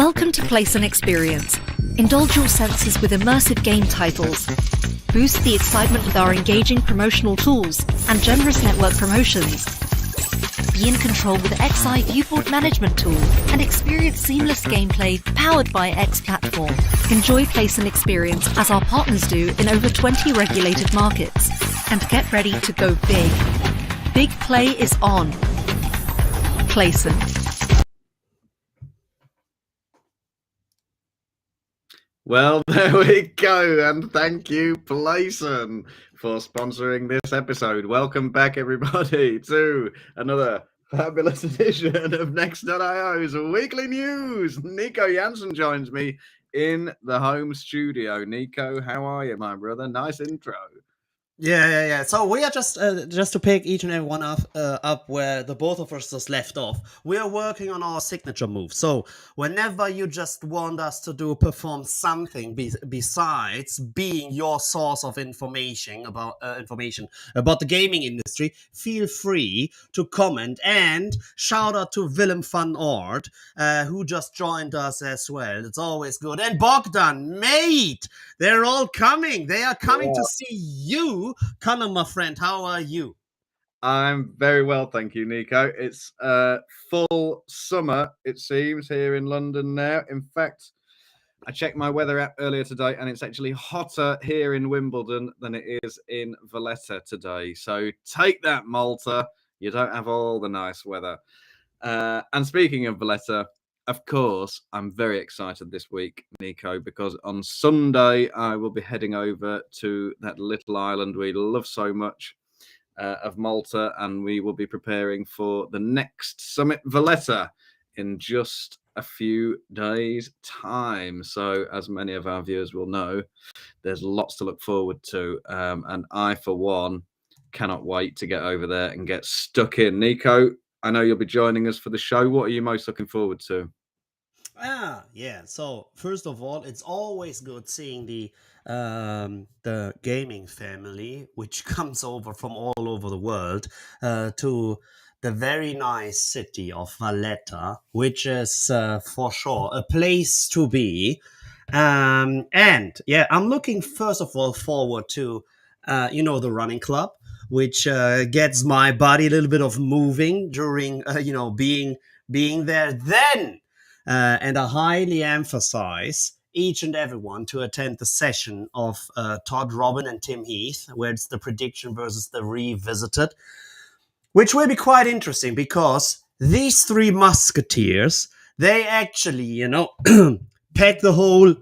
Welcome to Playson Experience. Indulge your senses with immersive game titles. Boost the excitement with our engaging promotional tools and generous network promotions. Be in control with XI Viewport Management Tool and experience seamless gameplay powered by X Platform. Enjoy Playson Experience as our partners do in over 20 regulated markets. And get ready to go big. Big play is on. Playson. Well, there we go, and thank you, Playson, for sponsoring this episode. Welcome back, everybody, to another fabulous edition of Next.io's Weekly News. Nico Jansen joins me in the home studio. Nico, how are you, my brother? Nice intro. Yeah. So we are just to pick each and every one up where the both of us just left off. We are working on our signature move. So whenever you just want us to perform something besides being your source of information about the gaming industry, feel free to comment and shout out to Willem van Oort, who just joined us as well. It's always good. And Bogdan, mate, they're all coming. They are coming to see you. Connor, my friend, how are you? I'm very well, thank you, Nico. It's full summer, it seems, here in London now. In fact, I checked my weather app earlier today, and it's actually hotter here in Wimbledon than it is in Valletta today. So take that, Malta. You don't have all the nice weather. And speaking of Valletta, of course, I'm very excited this week, Nico, because on Sunday I will be heading over to that little island we love so much of Malta, and we will be preparing for the next Summit Valletta in just a few days' time. So, as many of our viewers will know, there's lots to look forward to, and I, for one, cannot wait to get over there and get stuck in. Nico, I know you'll be joining us for the show. What are you most looking forward to? Yeah. So first of all, it's always good seeing the gaming family, which comes over from all over the world to the very nice city of Valletta, which is for sure a place to be. And yeah, I'm looking first of all forward to the running club, which gets my body a little bit of moving during being there. Then and I highly emphasize each and everyone to attend the session of Todd Robin and Tim Heath, where it's the prediction versus the revisited, which will be quite interesting because these three musketeers, they actually, pack the whole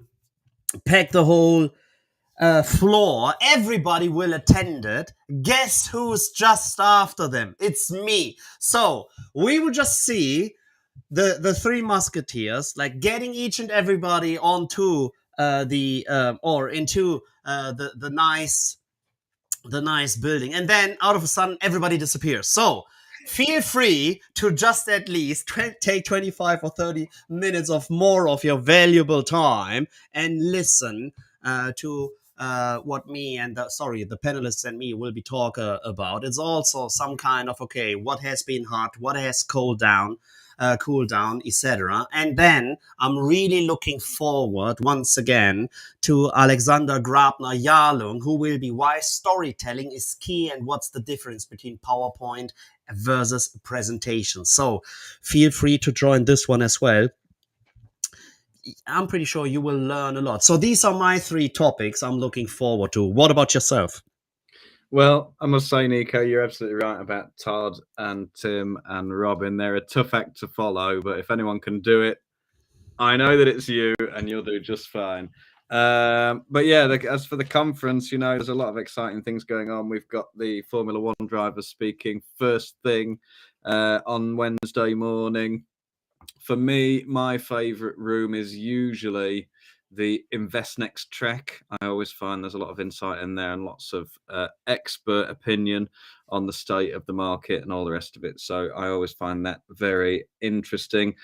floor. Everybody will attend it. Guess who's just after them? It's me. So we will just see the three musketeers like getting each and everybody onto the nice building, and then out of a sudden everybody disappears. So feel free to just at least take 25 or 30 minutes of more of your valuable time and listen to what me and the panelists and me will be talking about. It's also some kind of what has been hot, what has cooled down, etc. And then I'm really looking forward once again to Alexander Grabner-Jarlung, who will be why storytelling is key and what's the difference between PowerPoint versus presentation. So feel free to join this one as well. I'm pretty sure you will learn a lot. So these are my three topics I'm looking forward to. What about yourself? Well, I must say, Nico, you're absolutely right about Todd and Tim and Robin. They're a tough act to follow, but if anyone can do it, I know that it's you, and you'll do just fine. But yeah, as for the conference, there's a lot of exciting things going on. We've got the Formula One drivers speaking first thing on Wednesday morning. For me, my favorite room is usually the Invest Next track. I always find there's a lot of insight in there and lots of expert opinion on the state of the market and all the rest of it. So I always find that very interesting.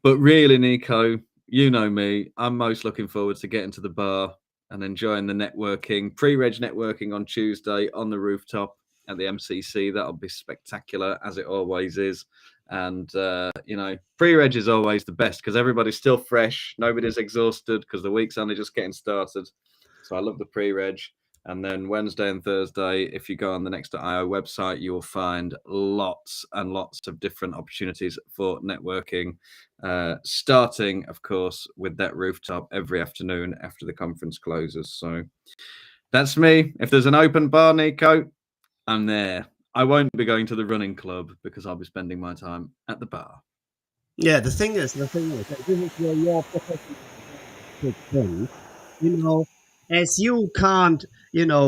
But really, Nico, you know me, I'm most looking forward to getting to the bar and enjoying the networking, pre-reg networking on Tuesday on the rooftop at the MCC. That'll be spectacular, as it always is. And, pre-reg is always the best because everybody's still fresh. Nobody's exhausted because the week's only just getting started. So I love the pre-reg. And then Wednesday and Thursday, if you go on the Next.io website, you will find lots and lots of different opportunities for networking, starting, of course, with that rooftop every afternoon after the conference closes. So that's me. If there's an open bar, Nico, I'm there. I won't be going to the running club because I'll be spending my time at the bar. Yeah, the thing is, this is where your professional thing, as you can't,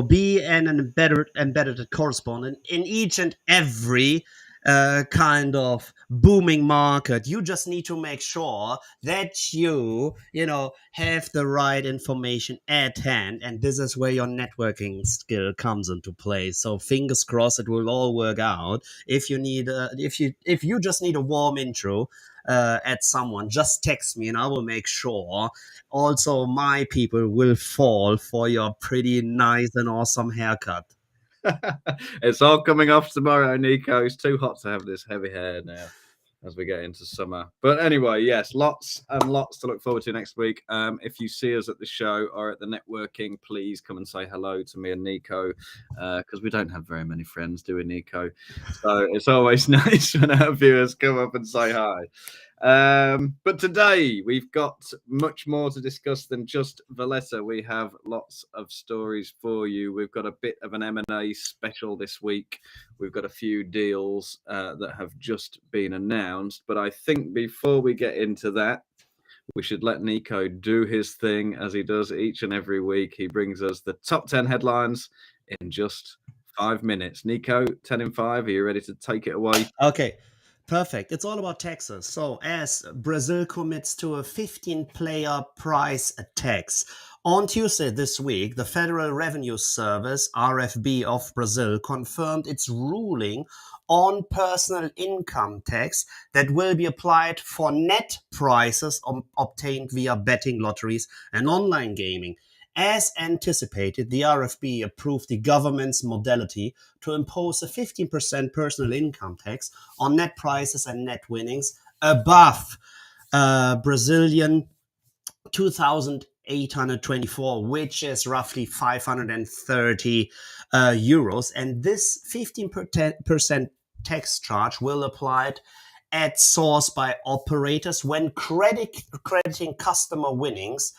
be an embedded correspondent in each and every kind of booming market. You just need to make sure that you have the right information at hand, and this is where your networking skill comes into play. So fingers crossed it will all work out. If you need if you just need a warm intro at someone, just text me and I will make sure also my people will fall for your pretty nice and awesome haircut. It's all coming off tomorrow, Nico. It's too hot to have this heavy hair now as we get into summer. But anyway, yes, lots and lots to look forward to next week. If you see us at the show or at the networking, please come and say hello to me and Nico, because we don't have very many friends, do we, Nico? So it's always nice when our viewers come up and say hi. But today we've got much more to discuss than just Valletta. We have lots of stories for you. We've got a bit of an M&A special this week. We've got a few deals that have just been announced. But I think before we get into that, we should let Nico do his thing as he does each and every week. He brings us the top 10 headlines in just 5 minutes. Nico, 10 in 5. Are you ready to take it away? Okay. Perfect. It's all about taxes. So as Brazil commits to a 15-player price tax, on Tuesday this week, the Federal Revenue Service, RFB of Brazil, confirmed its ruling on personal income tax that will be applied for net prices obtained via betting, lotteries, and online gaming. As anticipated, the RFB approved the government's modality to impose a 15% personal income tax on net prizes and net winnings above Brazilian 2,824, which is roughly 530 euros. And this 15% tax charge will apply at source by operators when crediting customer winnings,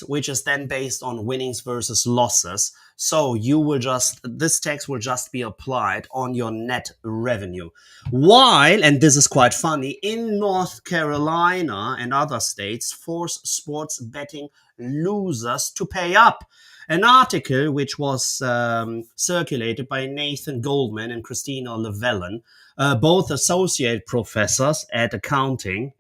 which is then based on winnings versus losses. So this tax will just be applied on your net revenue. While, and this is quite funny, in North Carolina and other states, force sports betting losers to pay up. An article which was circulated by Nathan Goldman and Christina Llewellyn, both associate professors at accounting,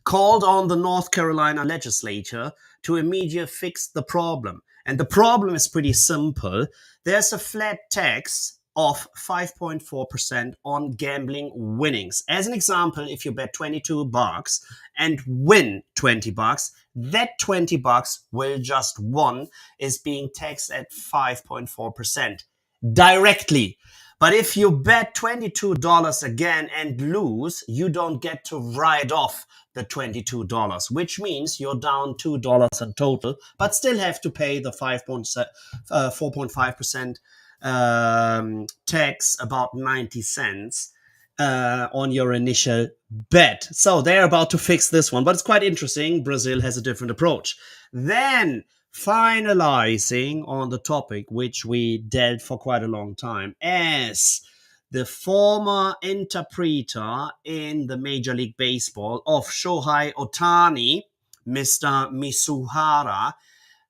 called on the North Carolina legislature to immediately fix the problem. And the problem is pretty simple. There's a flat tax of 5.4% on gambling winnings. As an example, if you bet $22 and win $20, that $20 will just won is being taxed at 5.4% directly. But if you bet $22 again and lose, you don't get to write off the $22, which means you're down $2 in total, but still have to pay the 4.5% tax, about 90 cents on your initial bet. So they're about to fix this one, but it's quite interesting. Brazil has a different approach. Then finalizing on the topic, which we dealt for quite a long time, as the former interpreter in the Major League Baseball of Shohei Ohtani, Mr. Mizuhara,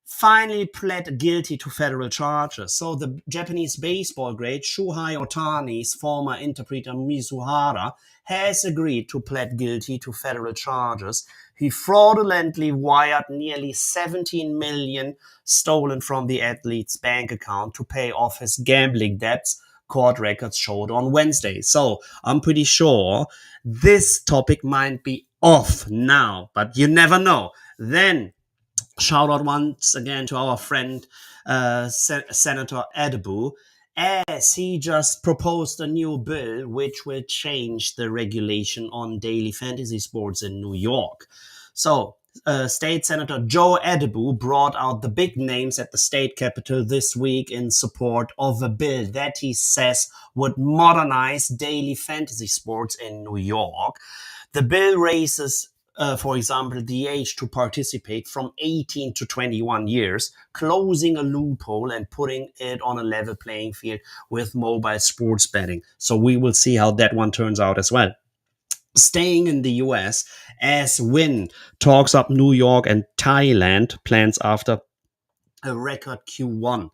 finally pled guilty to federal charges. So the Japanese baseball great Shohei Ohtani's former interpreter Mizuhara has agreed to plead guilty to federal charges. He fraudulently wired nearly 17 million stolen from the athlete's bank account to pay off his gambling debts, court records showed on Wednesday. So I'm pretty sure this topic might be off now, but you never know. Then Shout out once again to our friend Senator Adebu, as he just proposed a new bill which will change the regulation on daily fantasy sports in New York. So, State Senator Joe Adebu brought out the big names at the state capitol this week in support of a bill that he says would modernize daily fantasy sports in New York. The bill raises for example, the age to participate from 18 to 21 years, closing a loophole and putting it on a level playing field with mobile sports betting. So we will see how that one turns out as well. Staying in the US, as Wynn talks up New York and Thailand plans after a record Q1.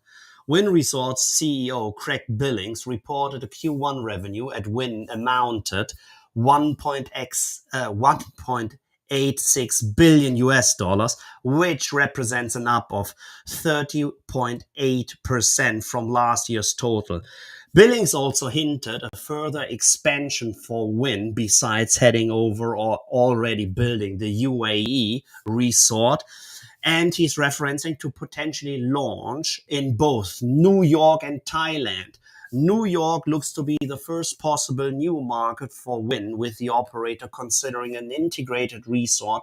Wynn Resorts CEO Craig Billings reported a Q1 revenue at Wynn amounted 1.86 billion US dollars, which represents an up of 30.8% from last year's total. Billings also hinted a further expansion for Wynn besides heading over or already building the UAE resort. And he's referencing to potentially launch in both New York and Thailand. New York looks to be the first possible new market for Wynn, with the operator considering an integrated resort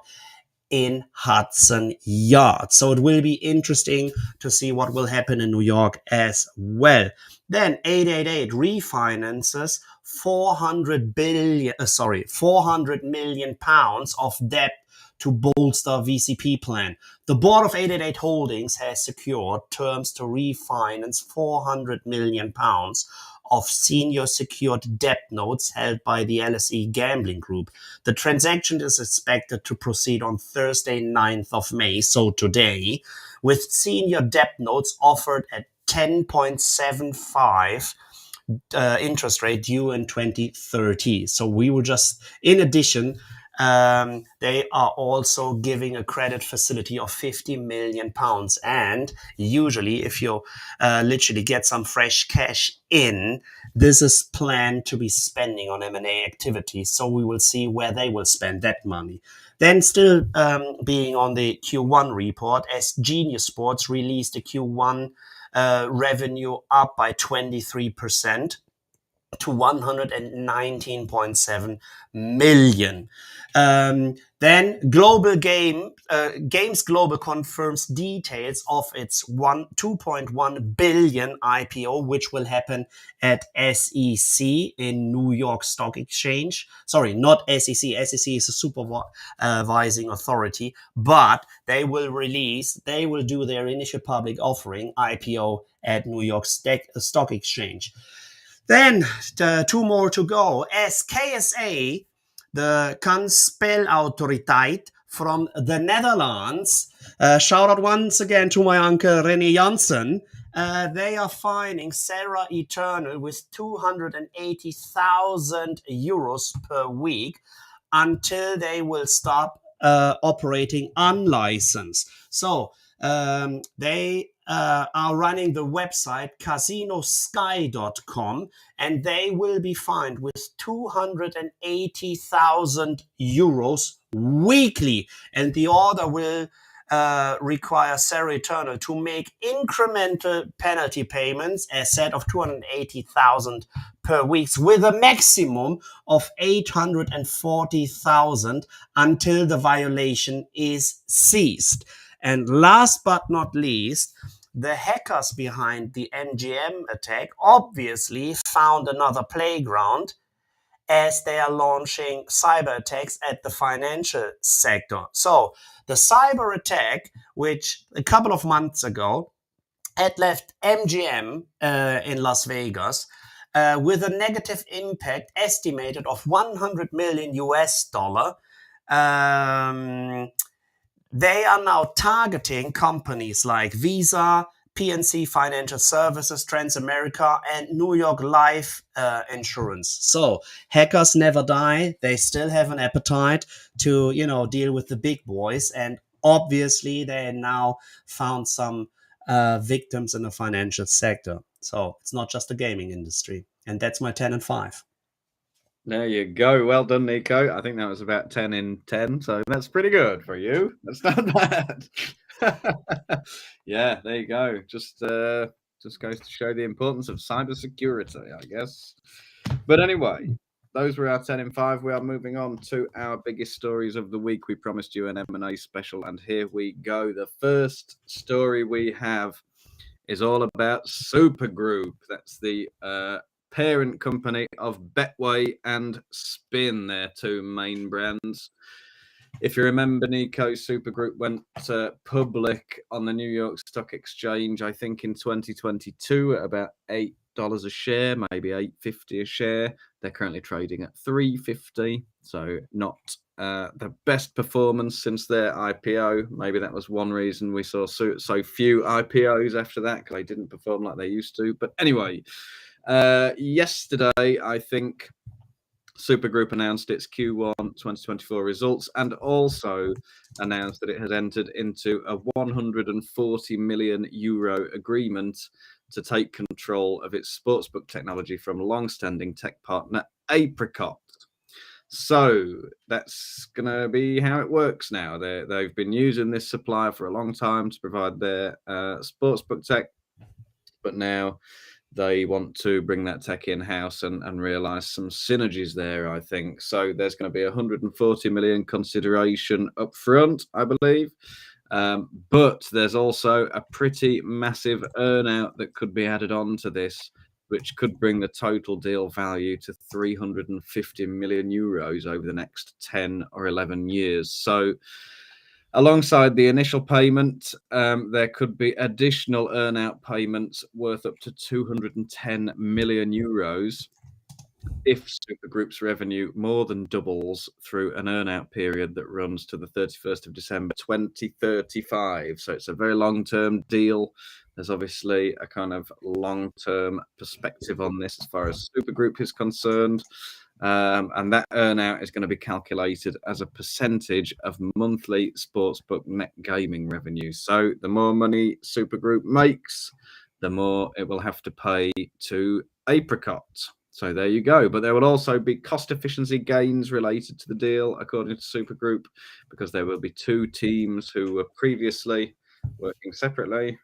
in Hudson Yards. So it will be interesting to see what will happen in New York as well. Then 888 refinances 400 million pounds of debt to bolster VCP plan. The board of 888 Holdings has secured terms to refinance 400 million pounds of senior secured debt notes held by the Elys Gambling Group. The transaction is expected to proceed on Thursday, 9th of May, so today, with senior debt notes offered at 10.75 interest rate due in 2030. So we will just, in addition, they are also giving a credit facility of 50 million pounds. And usually, if you literally get some fresh cash in, this is planned to be spending on M&A activities. So we will see where they will spend that money. Then still being on the Q1 report, as Genius Sports released a Q1 revenue up by 23% to 119.7 million. Then Global Games Global confirms details of its 2.1 billion IPO, which will happen at SEC in New York Stock Exchange. Sorry, not SEC. SEC is a supervising authority, but they will do their initial public offering IPO at New York Stock Exchange. Then, two more to go. As KSA, the Kansspelautoriteit from the Netherlands, shout out once again to my uncle René Janssen, they are fining Sarah Eternal with 280,000 euros per week until they will stop operating unlicensed. So they are running the website casinosky.com, and they will be fined with 280,000 euros weekly. And the order will require Sarah Eternal to make incremental penalty payments, as said, of 280,000 per week, with a maximum of 840,000 until the violation is ceased. And last but not least, the hackers behind the MGM attack obviously found another playground, as they are launching cyber attacks at the financial sector. So the cyber attack, which a couple of months ago had left MGM in Las Vegas with a negative impact estimated of 100 million US dollar. They are now targeting companies like Visa, PNC Financial Services, Transamerica, and New York Life Insurance. So hackers never die. They still have an appetite to, deal with the big boys. And obviously, they now found some victims in the financial sector. So it's not just the gaming industry. And that's my 10 and 5. There you go. Well done, Nico. I think that was about 10 in 10. So that's pretty good for you. That's not bad. Yeah, there you go. Just goes to show the importance of cybersecurity, I guess. But anyway, those were our 10 in 5. We are moving on to our biggest stories of the week. We promised you an M&A special, and here we go. The first story we have is all about Super Group. That's the parent company of Betway and Spin, their two main brands. If you remember, Nico, Super Group went public on the New York Stock Exchange, I think in 2022 at about $8 a share, maybe $8.50 a share. They're currently trading at $3.50, so not the best performance since their IPO. Maybe that was one reason we saw so few IPOs after that, because they didn't perform like they used to. But anyway, yesterday, I think Super Group announced its Q1 2024 results and also announced that it had entered into a 140 million euro agreement to take control of its sportsbook technology from long-standing tech partner Apricot. So that's going to be how it works now. They've been using this supplier for a long time to provide their sportsbook tech, but now they want to bring that tech in-house and realize some synergies there, I think. So there's going to be 140 million consideration up front, I believe. But there's also a pretty massive earnout that could be added on to this, which could bring the total deal value to 350 million euros over the next 10 or 11 years. So alongside the initial payment, there could be additional earnout payments worth up to 210 million euros if Super Group's revenue more than doubles through an earnout period that runs to the 31st of December 2035. So it's a very long-term deal. There's obviously a kind of long-term perspective on this as far as Super Group is concerned. And that earnout is going to be calculated as a percentage of monthly sportsbook net gaming revenue. So the more money Super Group makes, the more it will have to pay to Apricot. So there you go. But there will also be cost efficiency gains related to the deal, according to Super Group, because there will be two teams who were previously working separately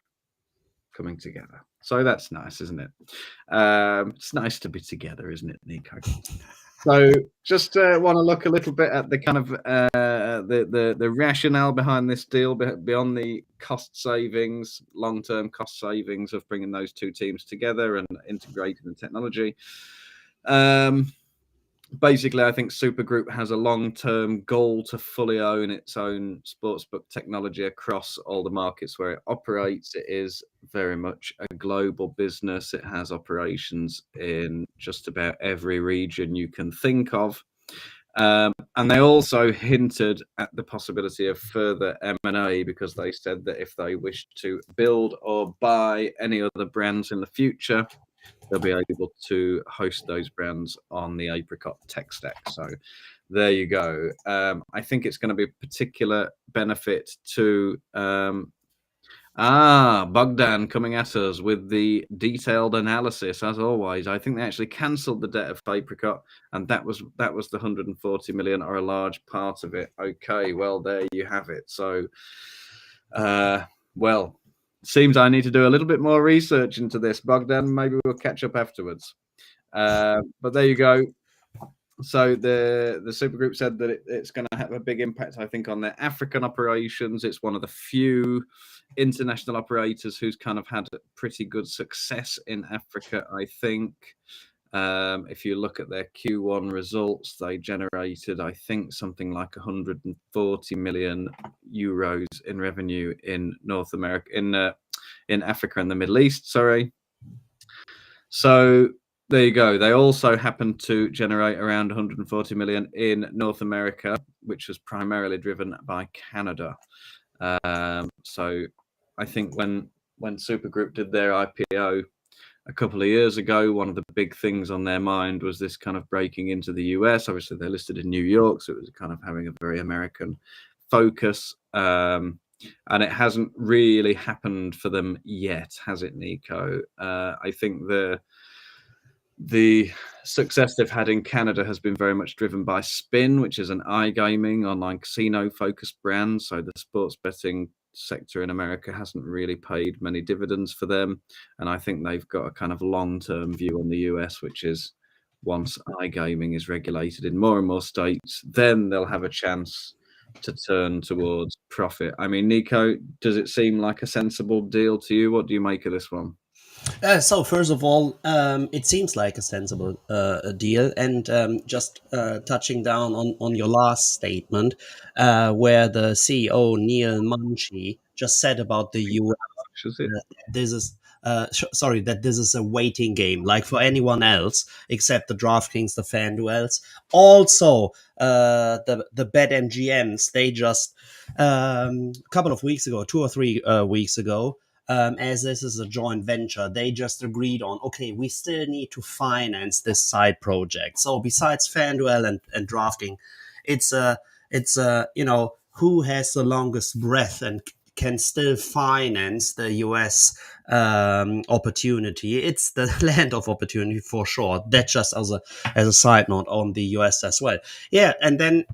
coming together. So that's nice, isn't it? It's nice to be together, isn't it, Nico? So just want to look a little bit at the kind of the rationale behind this deal, beyond the cost savings, long-term cost savings of bringing those two teams together and integrating the technology. Basically, I think Super Group has a long-term goal to fully own its own sportsbook technology across all the markets where it operates. It is very much a global business. It has operations in just about every region you can think of. And they also hinted at the possibility of further M&A, because they said that if they wish to build or buy any other brands in the future, they'll be able to host those brands on the Apricot tech stack. So there you go. I think it's going to be a particular benefit to Bogdan coming at us with the detailed analysis, as always. I think they actually cancelled the debt of Apricot, and that was the 140 million, or a large part of it. Okay, well, there you have it. So, well, seems I need to do a little bit more research into this, Bogdan. Maybe we'll catch up afterwards. But there you go. So the Super Group said that it's going to have a big impact, I think, on their African operations. It's one of the few international operators who's kind of had pretty good success in Africa, I think. If you look at their Q1 results, they generated, I think, something like 140 million euros in revenue in North America, in Africa and the Middle East. Sorry. So there you go. They also happened to generate around 140 million in North America, which was primarily driven by Canada. So I think when Super Group did their IPO a couple of years ago, one of the big things on their mind was this kind of breaking into the US. Obviously, they're listed in New York, so it was kind of having a very American focus. And it hasn't really happened for them yet, has it, Nico? I think the success they've had in Canada has been very much driven by Spin, which is an iGaming online casino focused brand. So the sports betting sector in America hasn't really paid many dividends for them. And I think they've got a kind of long-term view on the US, which is once iGaming is regulated in more and more states, then they'll have a chance to turn towards profit. I mean, Nico, does it seem like a sensible deal to you? What do you make of this one? So first of all, it seems like a sensible deal, and just touching down on your last statement, where the CEO Neil Munchie just said about the US, Is it? this is sorry, that this is a waiting game, like for anyone else except the DraftKings, the FanDuels. Also, the BetMGMs, they just a couple of weeks ago, 2 or 3 weeks ago, as this is a joint venture, they just agreed on, okay, we still need to finance this side project. So besides FanDuel and DraftKings, it's who has the longest breath and can still finance the US opportunity. It's the land of opportunity for sure. That just as a side note on the US as well. Yeah, and then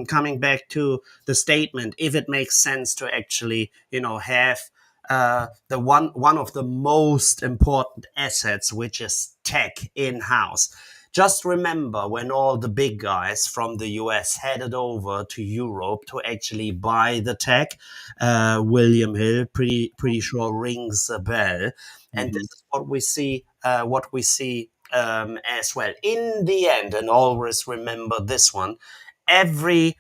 coming back to the statement, if it makes sense to actually, have the one of the most important assets, which is tech in-house. Just remember when all the big guys from the US headed over to Europe to actually buy the tech. William Hill, pretty sure rings a bell, and this is what we see. As well. In the end, and always remember this one: every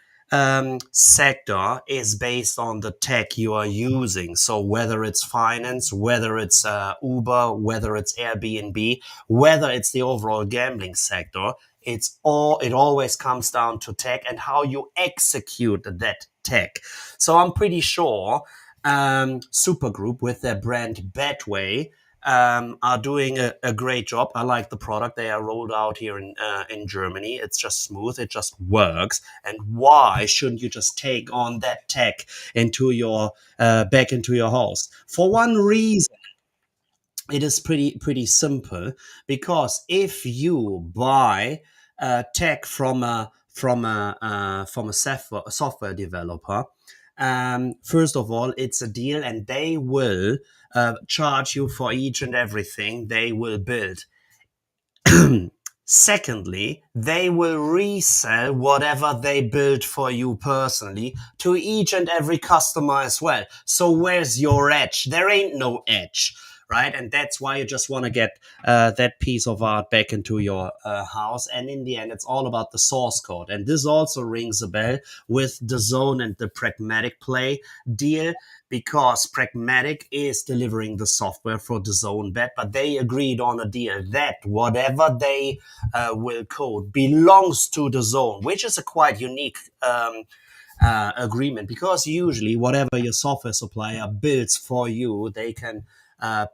sector is based on the tech you are using. So whether it's finance, whether it's Uber, whether it's Airbnb, whether it's the overall gambling sector, it always comes down to tech and how you execute that tech. So I'm pretty sure Supergroup with their brand Betway are doing a great job. I like the product they are rolled out here in Germany. It's just smooth. It just works. And why shouldn't you just take on that tech into your back into your house? For one reason, it is pretty simple, because if you buy tech from a software developer, first of all, it's a deal, and they will charge you for each and everything they will build. Secondly, they will resell whatever they build for you personally to each and every customer as well. So where's your edge? There ain't no edge, right? And that's why you just want to get that piece of art back into your house. And in the end, it's all about the source code. And this also rings a bell with the Zone and the Pragmatic Play deal, because Pragmatic is delivering the software for the Zone Bet, but they agreed on a deal that whatever they will code belongs to the Zone, which is a quite unique agreement, because usually whatever your software supplier builds for you, they can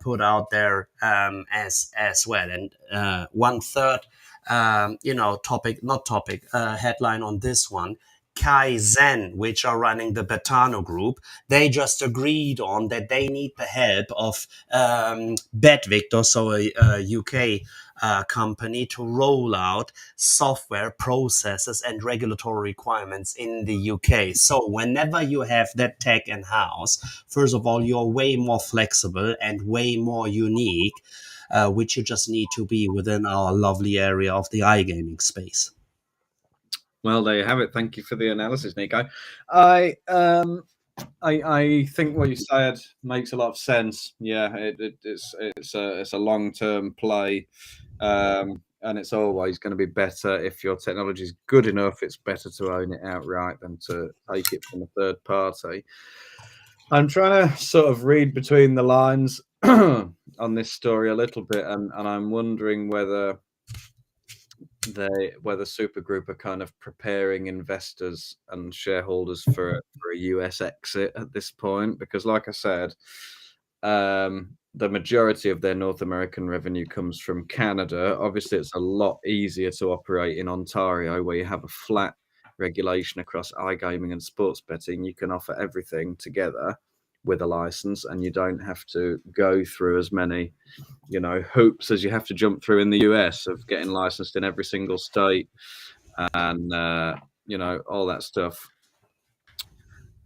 put out there as well. And 1/3, headline on this one: Kaizen, which are running the Betano group, they just agreed on that they need the help of BetVictor, so a UK company, to roll out software processes and regulatory requirements in the UK. So whenever you have that tech in-house, first of all, you're way more flexible and way more unique, which you just need to be within our lovely area of the iGaming space. Well, there you have it. Thank you for the analysis, Nico. I think what you said makes a lot of sense. Yeah, it's a long-term play, and it's always going to be better if your technology is good enough. It's better to own it outright than to take it from a third party. I'm trying to sort of read between the lines on this story a little bit, and I'm wondering whether Supergroup are kind of preparing investors and shareholders for a US exit at this point, because like I said, the majority of their North American revenue comes from Canada. Obviously, it's a lot easier to operate in Ontario, where you have a flat regulation across iGaming and sports betting. You can offer everything together with a license, and you don't have to go through as many hoops as you have to jump through in the US of getting licensed in every single state and all that stuff.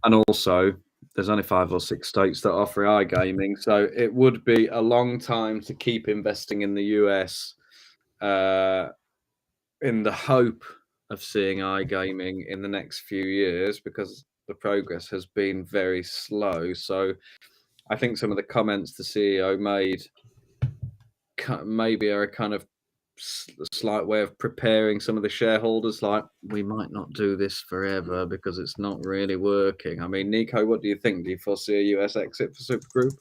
And also there's only 5 or 6 states that offer iGaming, so it would be a long time to keep investing in the US in the hope of seeing iGaming in the next few years, because the progress has been very slow. So I think some of the comments the CEO made maybe are a kind of slight way of preparing some of the shareholders, like, we might not do this forever because it's not really working. I mean, Nico, what do you think? Do you foresee a US exit for Super Group?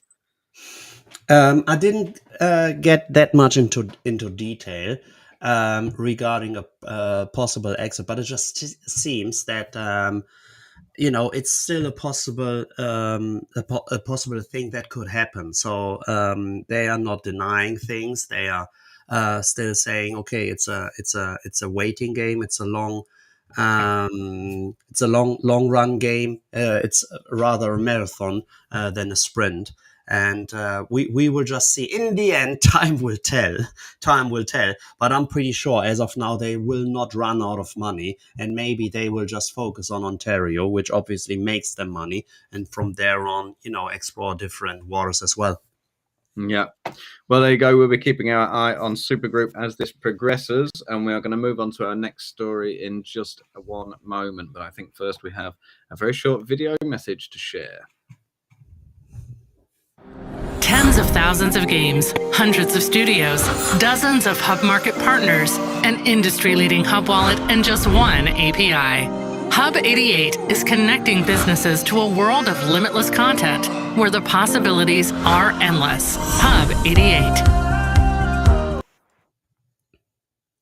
I didn't get that much into detail regarding a possible exit, but it just seems that it's still a possible a possible thing that could happen. So they are not denying things. They are still saying, okay, it's a waiting game. It's a long long run game. It's rather a marathon than a sprint. And we will just see. In the end, time will tell. Time will tell. But I'm pretty sure as of now, they will not run out of money. And maybe they will just focus on Ontario, which obviously makes them money. And from there on, explore different waters as well. Yeah. Well, there you go. We'll be keeping our eye on Super Group as this progresses. And we are going to move on to our next story in just one moment. But I think first we have a very short video message to share. Tens of thousands of games, hundreds of studios, dozens of Hub Market partners, an industry-leading Hub wallet, and just one API. Hub 88 is connecting businesses to a world of limitless content where the possibilities are endless. Hub 88.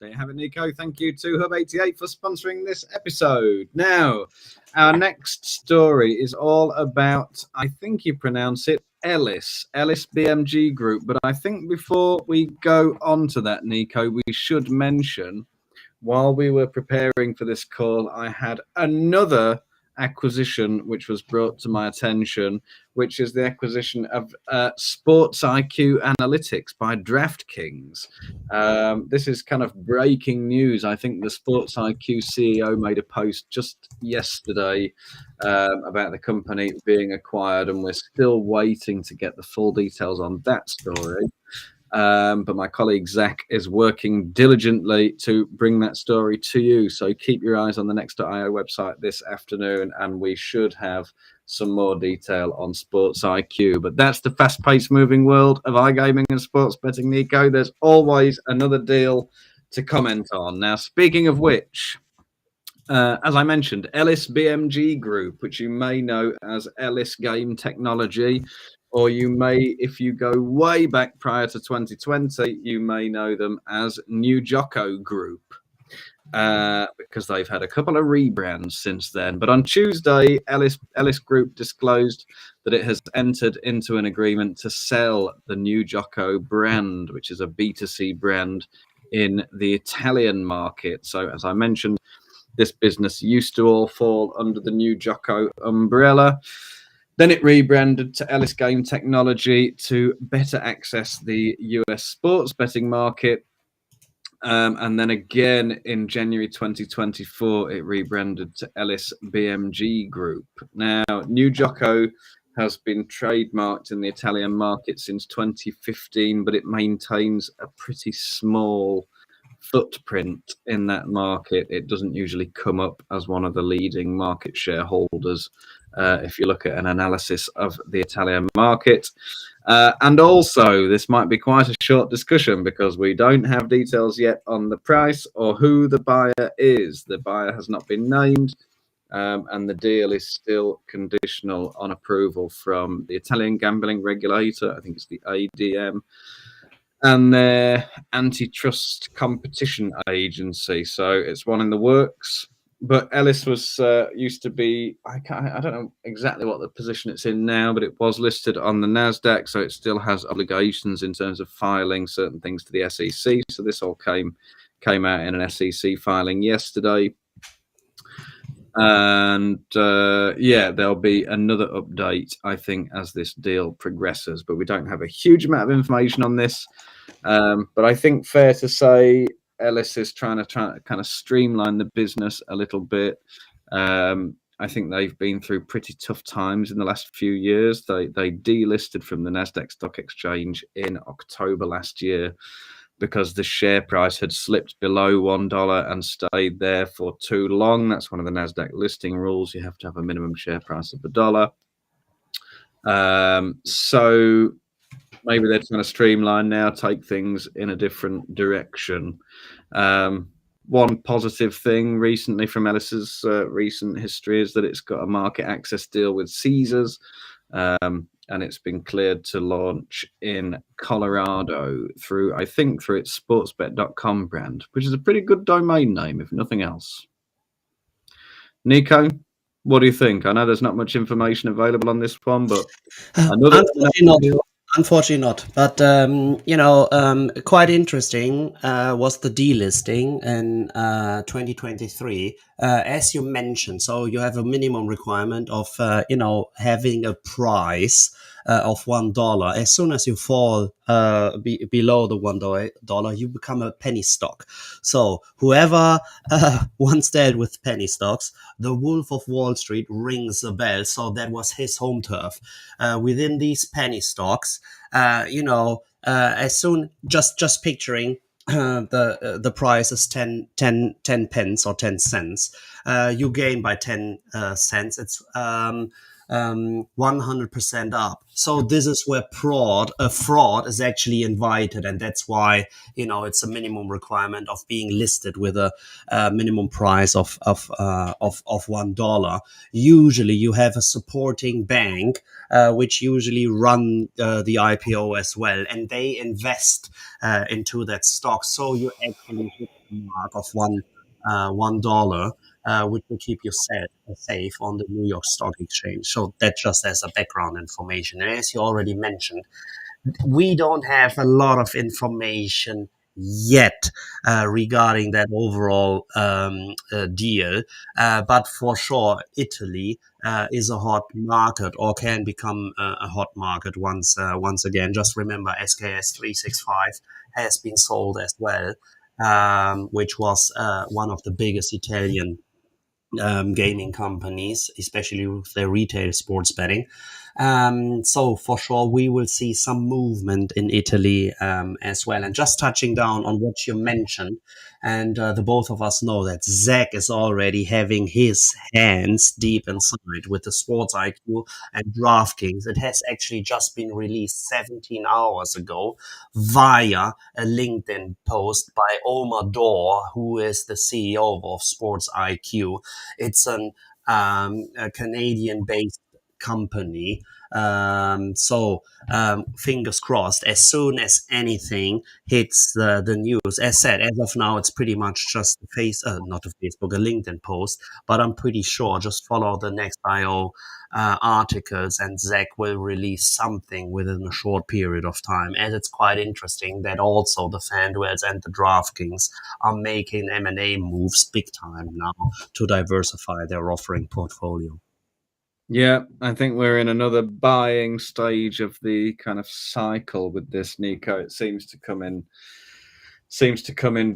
There you have it, Nico. Thank you to Hub 88 for sponsoring this episode. Now, our next story is all about, I think you pronounce it, Elys BMG Group. But I think before we go on to that, Nico, we should mention, while we were preparing for this call, I had another acquisition which was brought to my attention, which is the acquisition of Sports IQ Analytics by DraftKings. This is kind of breaking news. I think the Sports IQ CEO made a post just yesterday about the company being acquired, and we're still waiting to get the full details on that story. But my colleague Zach is working diligently to bring that story to you. So keep your eyes on the Next.io website this afternoon, and we should have some more detail on Sports IQ. But that's the fast-paced moving world of iGaming and sports betting, Nico. There's always another deal to comment on. Now, speaking of which, as I mentioned, Elys BMG Group, which you may know as Elys Game Technology, or you may, if you go way back prior to 2020, you may know them as Newgioco Group, because they've had a couple of rebrands since then. But on Tuesday, Elys Group disclosed that it has entered into an agreement to sell the Newgioco brand, which is a B2C brand in the Italian market. So, as I mentioned, this business used to all fall under the Newgioco umbrella. Then it rebranded to Elys Game Technology to better access the US sports betting market. And then again in January 2024, it rebranded to Elys BMG Group. Now, Newgioco has been trademarked in the Italian market since 2015, but it maintains a pretty small footprint in that market. It doesn't usually come up as one of the leading market shareholders if you look at an analysis of the Italian market. And also, this might be quite a short discussion because we don't have details yet on the price or who the buyer is. The buyer has not been named, and the deal is still conditional on approval from the Italian gambling regulator. I think it's the ADM, and their antitrust competition agency. So it's one in the works. But Elys was used to be, I don't know exactly what the position it's in now, but it was listed on the NASDAQ, so it still has obligations in terms of filing certain things to the SEC. So this all came out in an SEC filing yesterday. And yeah, there'll be another update, I think, as this deal progresses. But we don't have a huge amount of information on this. But I think fair to say Elys is trying to kind of streamline the business a little bit. I I think they've been through pretty tough times in the last few years. They delisted from the Nasdaq Stock Exchange in October last year because the share price had slipped below $1 and stayed there for too long. That's one of the Nasdaq listing rules. You have to have a minimum share price of $1. So maybe they're trying to streamline now, take things in a different direction. One positive thing recently from Elys's recent history is that it's got a market access deal with Caesars, and it's been cleared to launch in Colorado through its sportsbet.com brand, which is a pretty good domain name, if nothing else. Nico, what do you think? I know there's not much information available on this one, but Unfortunately not. But quite interesting was the delisting in 2023, as you mentioned. So you have a minimum requirement of having a price of $1. As soon as you fall below the $1, you become a penny stock. So whoever once dealt with penny stocks, the Wolf of Wall Street rings a bell. So that was his home turf. Within these penny stocks, as soon just picturing the price is 10 pence or 10 cents, you gain by 10 cents. It's 100% up. So this is where fraud is actually invited, and that's why it's a minimum requirement of being listed with a minimum price of $1. Usually, you have a supporting bank which usually run the IPO as well, and they invest into that stock. So you actually hit the mark of $1. Which will keep you safe on the New York Stock Exchange. So that just as a background information. And as you already mentioned, we don't have a lot of information yet regarding that overall deal. But for sure, Italy is a hot market, or can become a hot market once again. Just remember, SKS 365 has been sold as well, which was one of the biggest Italian gaming companies, especially with their retail sports betting. So for sure, we will see some movement in Italy as well. And just touching down on what you mentioned, and the both of us know that Zach is already having his hands deep inside with the Sports IQ and DraftKings. It has actually just been released 17 hours ago via a LinkedIn post by Omar Dor, who is the CEO of Sports IQ. It's a Canadian-based company. Fingers crossed, as soon as anything hits the news. As said, as of now, it's pretty much just a LinkedIn post, but I'm pretty sure just follow the next IO articles and Zach will release something within a short period of time. And it's quite interesting that also the FanDuels and the DraftKings are making M&A moves big time now to diversify their offering portfolio. Yeah, I think we're in another buying stage of the kind of cycle with this, Nico. It seems to come in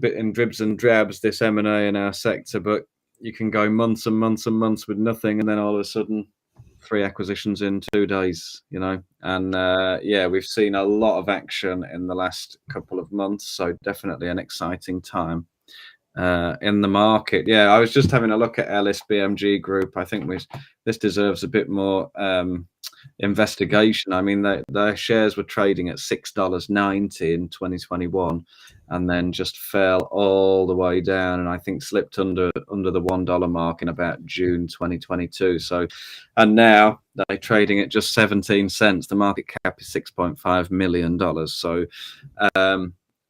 in dribs and drabs, this M&A in our sector, but you can go months and months and months with nothing, and then all of a sudden 3 acquisitions in 2 days, and we've seen a lot of action in the last couple of months, so definitely an exciting time in the market. Yeah, I was just having a look at Elys BMG Group. I think this deserves a bit more investigation. I mean, their shares were trading at $6.90 in 2021, and then just fell all the way down, and I think slipped under the $1 mark in about June 2022. So, and now they're trading at just 17 cents. The market cap is $6.5 million. So,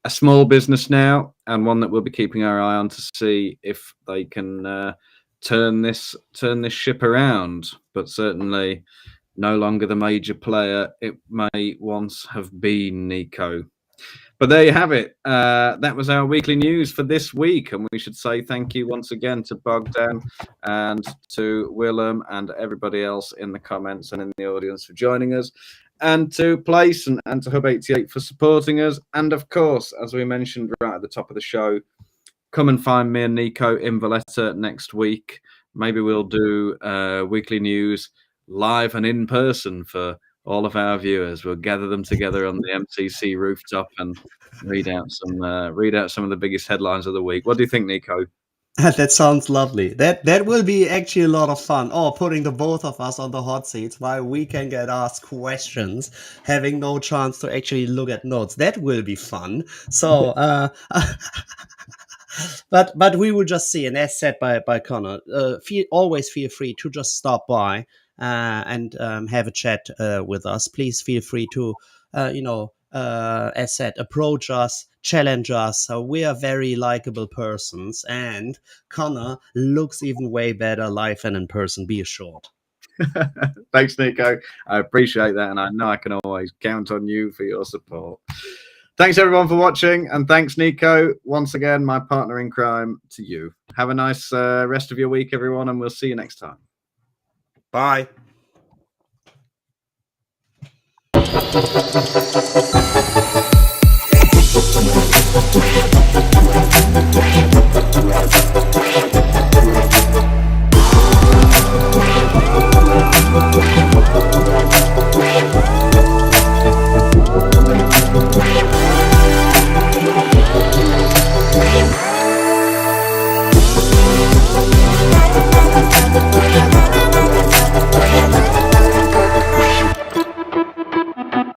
a small business now, and one that we'll be keeping our eye on to see if they can turn this ship around. But certainly no longer the major player it may once have been, Nico. But there you have it. That was our weekly news for this week, and we should say thank you once again to Bogdan and to Willem and everybody else in the comments and in the audience for joining us, and to Playson and to Hub88 for supporting us. And of course, as we mentioned right at the top of the show, come and find me and Nico in Valletta next week. maybe we'll do weekly news live and in person for all of our viewers. We'll gather them together on the MCC rooftop and read out some of the biggest headlines of the week. What do you think, Nico? That sounds lovely. That will be actually a lot of fun. Oh, putting the both of us on the hot seats while we can get asked questions, having no chance to actually look at notes. That will be fun. So, but we will just see. And as said by Connor, always feel free to just stop by and have a chat with us. Please feel free to as said, approach us, challenge us. We are very likable persons, and Connor looks even way better live and in person, be assured. Thanks, Nico. I appreciate that, and I know I can always count on you for your support. Thanks, everyone, for watching, and thanks, Nico, once again, my partner in crime, to you. Have a nice rest of your week, everyone, and we'll see you next time. Bye.